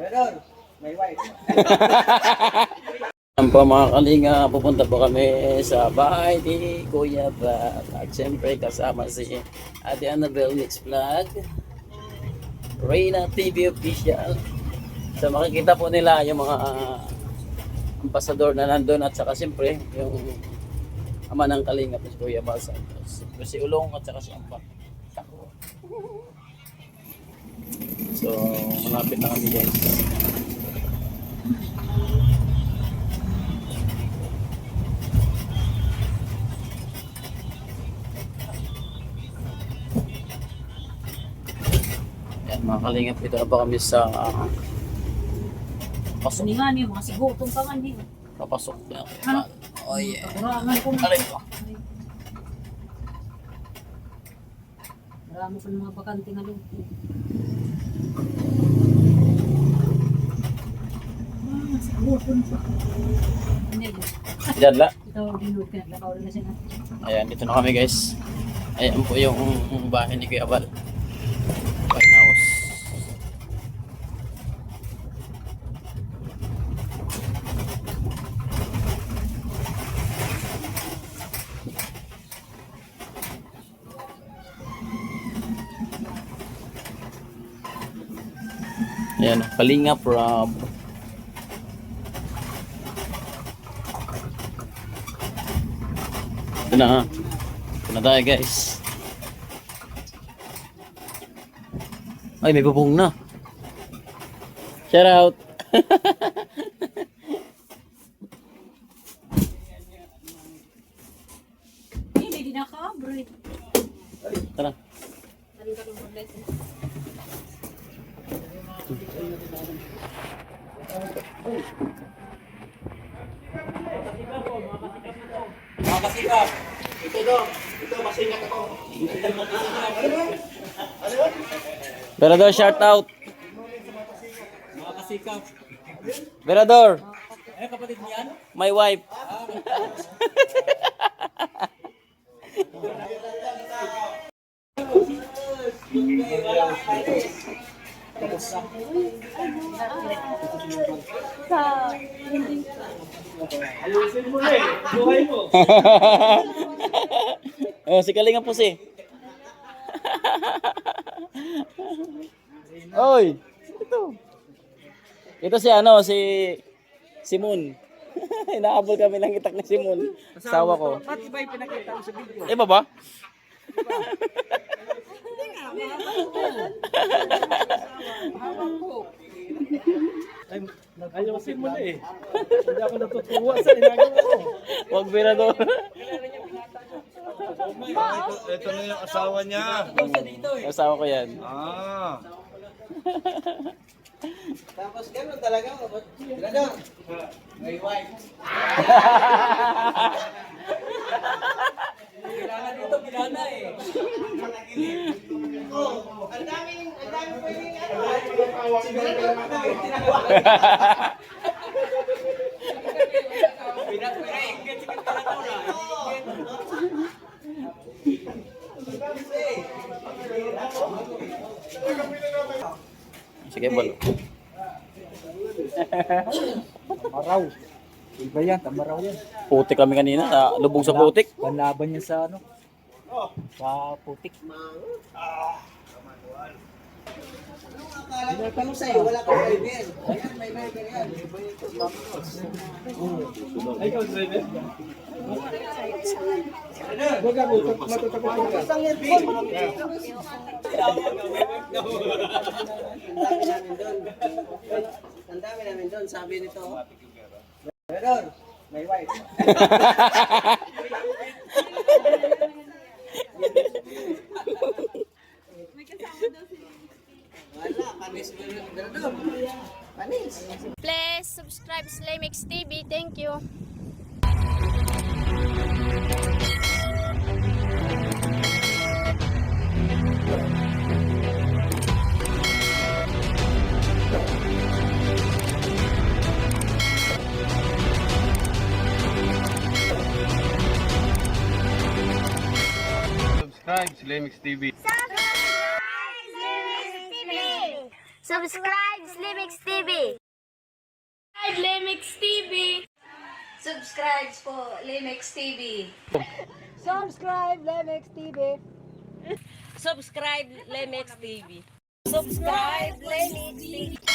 Pero, may wife. Yan po mga kalinga, pupunta po kami sa bahay ni Kuya Brad. At siyempre kasama si Ate Annabelle Mix Vlog, Reyna TV Official. So makikita po nila yung mga ambasador na nandun at saka siyempre yung ama ng kalinga po si Kuya Bal Santos. Si Ulong at saka si Ampak. So malapit na kami guys. Yan mga kalingap, dito na pa kami sa pasok. Hindi nga niyo, mga sigutong pa nga niyo. Papasok na. Ano? Oh yeah. Kurangan ko na. Aray ko. Marami pa ng mga bakante nga doon. Sigutong pa. Hindi. Diyan la. Ito, binod ka. Lakaw rin na siya na. Ayan, dito na kami guys. Ayan po yung bahay ni Kuya Bal. White House. Ayan, Kalingap Rob. Ito na. Ito na tayo guys. Ay, may bubong na. Shout out. Hindi na ka, bro. Tara. Saling ka ng bullet. Mga kasikap. Ito daw. Ito, masingat ako. Berador, shout out. Mga kasikap. Berador, Ay, kapatid niyan? my wife. Ayusin mo na eh. Buhay mo. Oh, si Kalinga po si. Oy, ito. Ito si ano, si Moon. Inaabol kami ng itak ni Simon. Sawa ko. Ba't iba yung pinakita mo sa video? Iba ba? Ayusin mo na eh. Hindi ako natutuwa sa inagawa ko. Wag Berador. Ito na yung asawa niya. Asawa ko yan. Ah. Tapos gano'n talaga. Gano'n. May wife. Kailangan dito, bilana eh. Oh, ang daming pwedeng ano. Siguro ang daming tinagawa. Sige, bol. Tamaraw. Iba yan, tamaraw yan. Putik kami kanina, lubog sa putik. Panlaban niya sa ano? Sa putik. Tinatanong sa'yo, wala kang driver. Ayan, may driver yan. Ay, ikaw driver? Huwag ako, matutakot ka. Ang dami namin doon, sabi nito. Pero, may wife. Wala, panis mo doon. Panis. Please subscribe Slimix TV. Thank you. Subscribe, Slimix TV. Subscribe Slimix TV. Subscribe Slimix Lemix TV. Subscribe Lemix TV. Subscribe po, Limex TV. Subscribe, Lemex TV. Subscribe, Limex TV. Subscribe, Limex TV.